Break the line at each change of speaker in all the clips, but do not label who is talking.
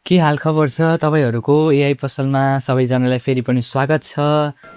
के हाल खबर छ तपाईहरुको एआई पसलमा सबैजनालाई फेरि पनि स्वागत छ।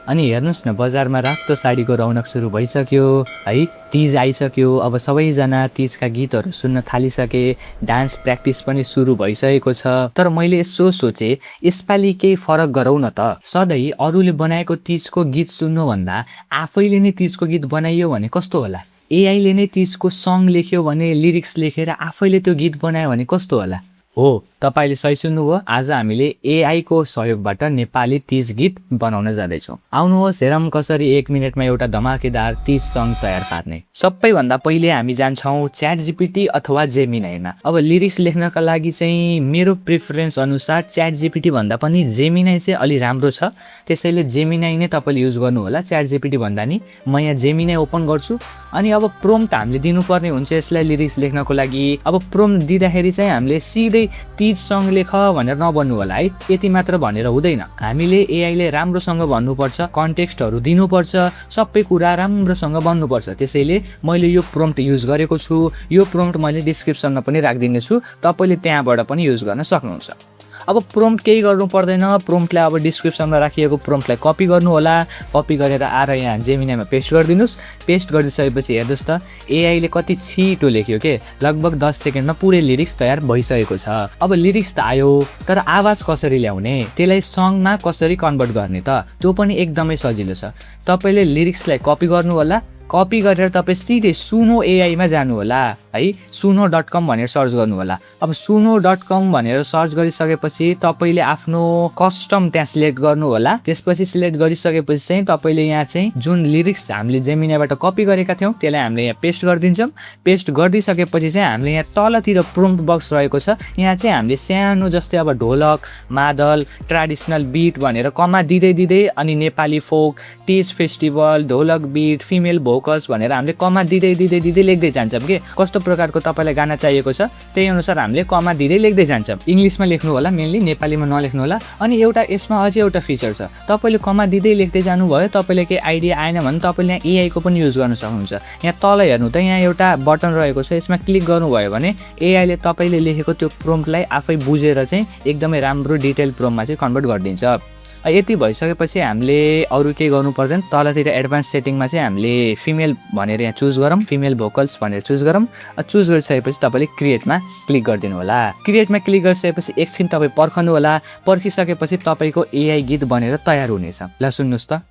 अनि हेर्नुस् न, बजारमा रातो साडीको रौनक सुरु भइसक्यो है। तीज आइसक्यो, अब सबैजना तीजका गीतहरु सुन्न थालिसके, डान्स प्र्याक्टिस पनि सुरु भइसकेको छ। तर मैले यसो सोचे, यसपालि केही फरक गरौँ न त। सधैँ अरूले बनाएको तीजको गीत सुन्नु भन्दा आफैले नै तीजको गीत बनाइयो भने कस्तो होला? एआईले नै तीजको सङ लेख्यो भने, लिरिक्स लेखेर आफैले त्यो गीत बनायो भने कस्तो होला? हो, तपाईले सही सुन्नुभयो। आज हामीले एआई को सहयोगबाट नेपाली तीज गीत बनाउन जाँदैछौँ। आउनुहोस् हेरौँ कसरी 1 मिनेटमा एउटा धमाकेदार तीज सङ तयार पार्ने। सबैभन्दा पहिले हामी जान्छौँ च्याट जीपीटी अथवा जेमिनाईमा। अब लिरिक्स लेख्नका लागि चाहिँ मेरो प्रिफरेन्स अनुसार च्याट जीपीटी भन्दा पनि जेमिनाई चाहिँ अलि राम्रो छ। त्यसैले जेमिनाई नै तपाईले युज गर्नु होला, च्याट जीपीटी भन्दा नि। म यहाँ जेमिनाई ओपन गर्छु अनि अब प्रोम्प्ट हामीले दिनुपर्ने हुन्छ यसलाई लिरिक्स लेख्नको लागि। अब प्रोम्प्ट दिँदाखेरि चाहिँ हामीले सिधै तीज सङ लेख भनेर नभन्नु होला है, यति मात्र भनेर हुँदैन। हामीले एआईले राम्रोसँग भन्नुपर्छ, कन्टेक्स्टहरु दिनुपर्छ, सबै कुरा राम्रोसँग भन्नुपर्छ। त्यसैले मैले यो प्रोम्प्ट युज गरेको छु। यो प्रोम्प्ट मैले डिस्क्रिप्सनमा पनि राखिदिने छु, तपाईले त्यहाँबाट पनि युज गर्न सक्नुहुन्छ। अब प्रोम्प्ट केही गर्नु पर्दैन, प्रोम्प्टलाई अब डिस्क्रिप्सनमा राखिएको प्रोम्प्टलाई कपी गर्नु होला। कपी गरेर आएर यहाँ जेमिनाईमा पेस्ट गरिदिनुस्। पेस्ट गरिसकेपछि हेर्नुस् त एआईले कति छिटो लेख्यो के, लगभग 10 सेकेन्डमा पुरै लिरिक्स तयार भइसकेको छ। अब लिरिक्स त आयो, तर आवाज कसरी ल्याउने, त्यसलाई सङमा कसरी कन्भर्ट गर्ने त, त्यो पनि एकदमै सजिलो छ। तपाईले लिरिक्सलाई कपी गर्नु होला। कपी गरेर तपाईँ सिधै सुनो एआईमा जानु होला है, suno.com भनेर सर्च गर्नु होला। अब suno.com भनेर सर्च गरिसकेपछि तपाईले आफ्नो कस्टम त्यहाँ सिलेक्ट गर्नु होला। त्यसपछि सिलेक्ट गरिसकेपछि चाहिँ तपाईले यहाँ चाहिँ जुन लिरिक्स हामीले जेमिनाईबाट कपी गरेका थियौँ त्यसलाई हामीले यहाँ पेस्ट गरिदिन्छौँ। पेस्ट गरिसकेपछि चाहिँ हामीले यहाँ तलतिर प्रोम्प्ट बक्स रहेको छ, यहाँ चाहिँ हामीले सानो जस्तै अब ढोलक, मादल, ट्रेडिसनल बीट भनेर कमा दिँदै दिँदै अनि नेपाली फोक, तीज फेस्टिभल, ढोलक बीट, फिमेल भोकल्स भनेर हामीले कमा दिँदै दिँदै दिँदै लेख्दै जान्छौँ के। कस्तो प्रकारको तपाईलाई गाना चाहिएको छ त्यही अनुसार हामीले कमा दिँदै लेख्दै जान्छौँ। इङ्ग्लिसमा लेख्नु होला मेनली, नेपालीमा नलेख्नु होला। अनि एउटा यसमा अझै एउटा फिचर छ, तपाईले कमा दिँदै लेख्दै जानुभयो, तपाईले केही आइडिया आएन भने तपाईले यहाँ एआई को पनि युज गर्न सक्नुहुन्छ। यहाँ तल हेर्नु त, यहाँ एउटा बटन रहेको छ, यसमा क्लिक गर्नुभयो भने एआईले तपाईले लेखेको त्यो प्रोम्प्टलाई आफै बुझेर चाहिँ एकदमै राम्रो डिटेल प्रोम्प्टमा चाहिँ कन्भर्ट गरिदिन्छ। यति भइसकेपछि हामीले अरू केही गर्नु पर्दैन। तलतिर एडभान्स सेटिङमा चाहिँ हामीले फिमेल भनेर यहाँ चुज गरौँ, फिमेल भोकल्स भनेर चुज गरौँ। चुज गरिसकेपछि तपाईँले क्रिएटमा क्लिक गरिदिनु होला। क्रिएटमा क्लिक गरिसकेपछि एकछिन तपाईँ पर्खनु होला। पर्खिसकेपछि तपाईँको एआई गीत बनेर तयार हुनेछ। ल सुन्नुहोस् त।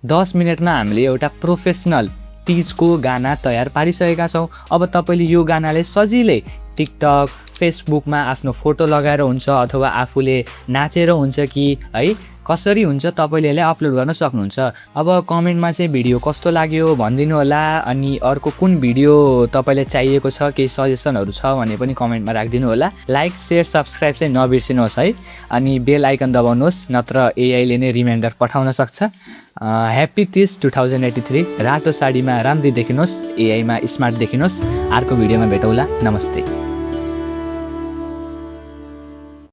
दस मिनटमा हामीले एउटा प्रोफेसनल तीजको गाना तयार पारिसकेका छौँ। अब तपाईँले यो गानाले सजिलै टिकटक, फेसबुकमा आफ्नो फोटो लगाएर हुन्छ अथवा आफूले नाचेर हुन्छ कि है, कसरी हुन्छ तपाईँले यसलाई अपलोड गर्न सक्नुहुन्छ। अब कमेन्टमा चाहिँ भिडियो कस्तो लाग्यो भनिदिनु होला। अनि अर्को कुन भिडियो तपाईँलाई चाहिएको छ, केही सजेसनहरू छ भने पनि कमेन्टमा राखिदिनु होला। लाइक, सेयर, सब्सक्राइब चाहिँ नबिर्सिनुहोस् है। अनि बेल आइकन दबाउनुहोस्, नत्र एआईले नै रिमाइन्डर पठाउन सक्छ। ह्याप्पी तीज 2083। रातो साडीमा राम्री देखिनुहोस्, एआईमा स्मार्ट देखिनुहोस्। अर्को भिडियोमा भेटौँला। नमस्ते।